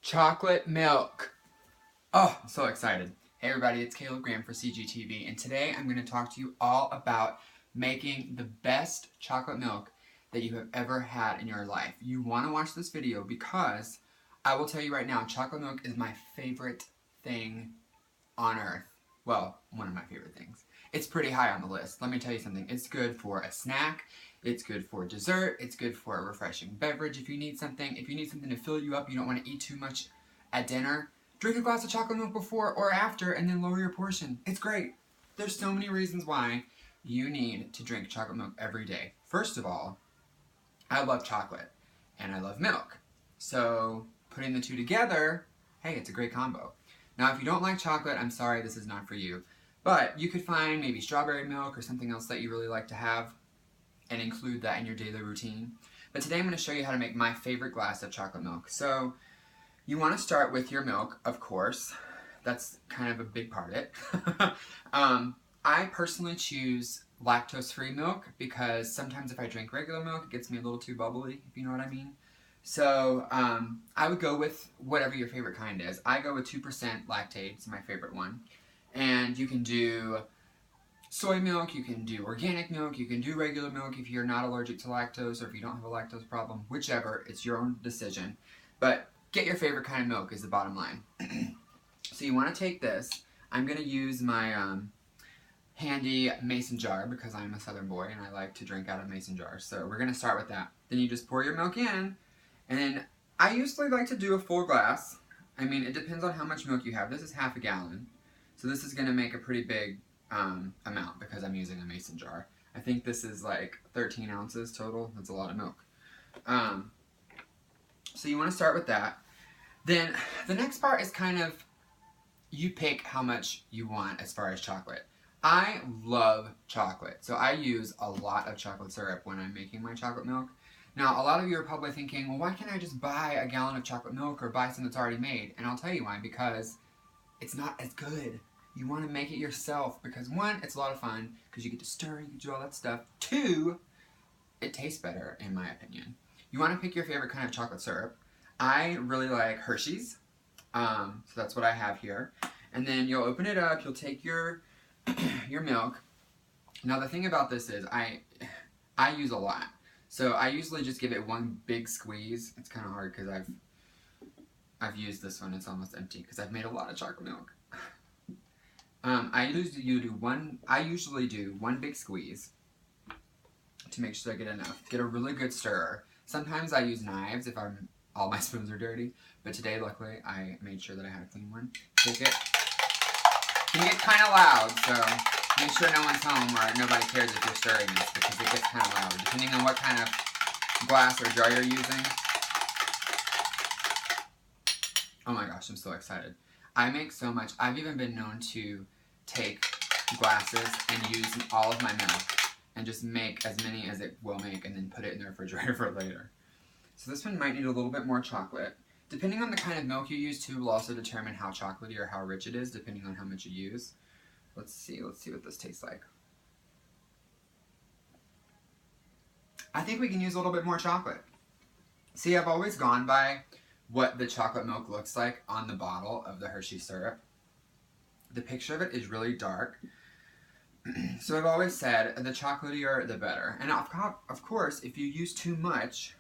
chocolate milk. Oh, I'm so excited. Hey everybody, it's Caleb Graham for CGTV, and today I'm going to talk to you all about making the best chocolate milk that you have ever had in your life. You want to watch this video because I will tell you right now, chocolate milk is my favorite thing on earth. Well, one of my favorite things. It's pretty high on the list. Let me tell you something. It's good for a snack. It's good for dessert. It's good for a refreshing beverage if you need something. If you need something to fill you up, you don't want to eat too much at dinner, drink a glass of chocolate milk before or after and then lower your portion. It's great. There's so many reasons why you need to drink chocolate milk every day. First of all, I love chocolate and I love milk. So putting the two together, hey, it's a great combo. Now, if you don't like chocolate, I'm sorry, this is not for you. But you could find maybe strawberry milk or something else that you really like to have and include that in your daily routine. But today I'm going to show you how to make my favorite glass of chocolate milk. So you want to start with your milk, of course. That's kind of a big part of it. I personally choose lactose-free milk because sometimes if I drink regular milk, it gets me a little too bubbly, if you know what I mean. So I would go with whatever your favorite kind is. I go with 2% lactate, it's my favorite one. And you can do soy milk, you can do organic milk, you can do regular milk if you're not allergic to lactose or if you don't have a lactose problem, whichever, it's your own decision. But get your favorite kind of milk is the bottom line. So you want to take this. I'm going to use my handy mason jar because I'm a southern boy and I like to drink out of mason jars. So we're going to start with that. Then you just pour your milk in. And then I usually like to do a full glass. I mean, it depends on how much milk you have. This is half a gallon. So this is going to make a pretty big amount because I'm using a mason jar. I think this is like 13 ounces total. That's a lot of milk. So you want to start with that. Then the next part is kind of, you pick how much you want as far as chocolate. I love chocolate, so I use a lot of chocolate syrup when I'm making my chocolate milk. Now, a lot of you are probably thinking, well, why can't I just buy a gallon of chocolate milk or buy some that's already made? And I'll tell you why, because it's not as good. You want to make it yourself because one, it's a lot of fun because you get to stir, you get to do all that stuff. Two, it tastes better in my opinion. You want to pick your favorite kind of chocolate syrup. I really like Hershey's, so that's what I have here. And then you'll open it up, you'll take your milk. Now the thing about this is I use a lot. So I usually just give it one big squeeze. It's kind of hard because I've used this one, it's almost empty because I've made a lot of chocolate milk. I usually do one big squeeze to make sure I get enough. Get a really good stirrer. Sometimes I use knives if all my spoons are dirty, but today luckily I made sure that I had a clean one. Take it. It can get kind of loud, so make sure no one's home or nobody cares if you're stirring this because it gets kind of loud, depending on what kind of glass or jar you're using. Oh my gosh, I'm so excited. I make so much. I've even been known to take glasses and use all of my milk and just make as many as it will make and then put it in the refrigerator for later. So this one might need a little bit more chocolate. Depending on the kind of milk you use too will also determine how chocolatey or how rich it is, depending on how much you use. Let's see what this tastes like. I think we can use a little bit more chocolate. See, I've always gone by what the chocolate milk looks like on the bottle of the Hershey syrup. The picture of it is really dark. So I've always said the chocolatier the better. And of course, if you use too much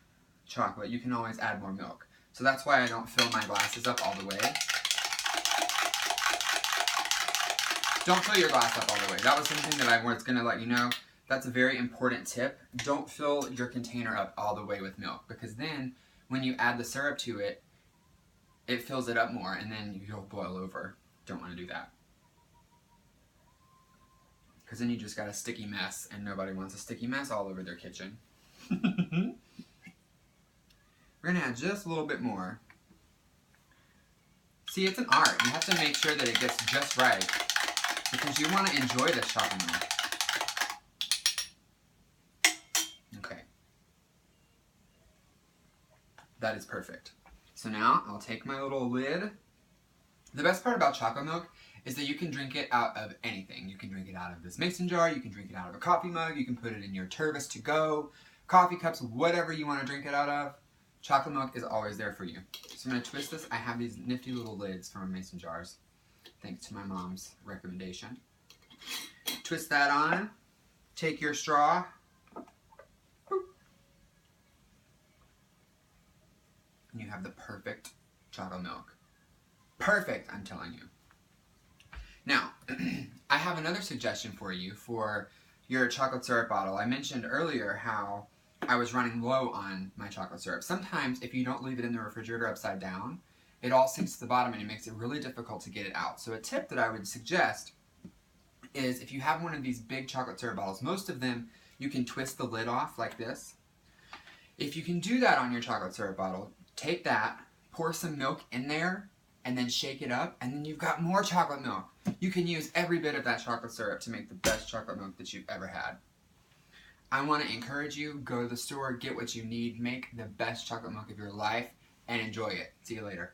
chocolate, you can always add more milk. So that's why I don't fill my glasses up all the way. Don't fill your glass up all the way. That was something that I was going to let you know. That's a very important tip. Don't fill your container up all the way with milk because then when you add the syrup to it, it fills it up more and then you'll boil over. Don't want to do that. Because then you just got a sticky mess and nobody wants a sticky mess all over their kitchen. We're going to add just a little bit more. See, it's an art. You have to make sure that it gets just right because you want to enjoy this chocolate milk. Okay. That is perfect. So now I'll take my little lid. The best part about chocolate milk is that you can drink it out of anything. You can drink it out of this mason jar, you can drink it out of a coffee mug, you can put it in your Tervis to go, coffee cups, whatever you want to drink it out of. chocolate milk is always there for you. So I'm going to twist this. I have these nifty little lids from Mason Jars, thanks to my mom's recommendation. Twist that on. Take your straw. And you have the perfect chocolate milk. Perfect, I'm telling you. Now, I have another suggestion for you for your chocolate syrup bottle. I mentioned earlier how I was running low on my chocolate syrup. Sometimes if you don't leave it in the refrigerator upside down, it all sinks to the bottom and it makes it really difficult to get it out. So a tip that I would suggest is if you have one of these big chocolate syrup bottles, most of them you can twist the lid off like this. If you can do that on your chocolate syrup bottle, take that, pour some milk in there, and then shake it up, and then you've got more chocolate milk. You can use every bit of that chocolate syrup to make the best chocolate milk that you've ever had. I want to encourage you, go to the store, get what you need, make the best chocolate milk of your life, and enjoy it. See you later.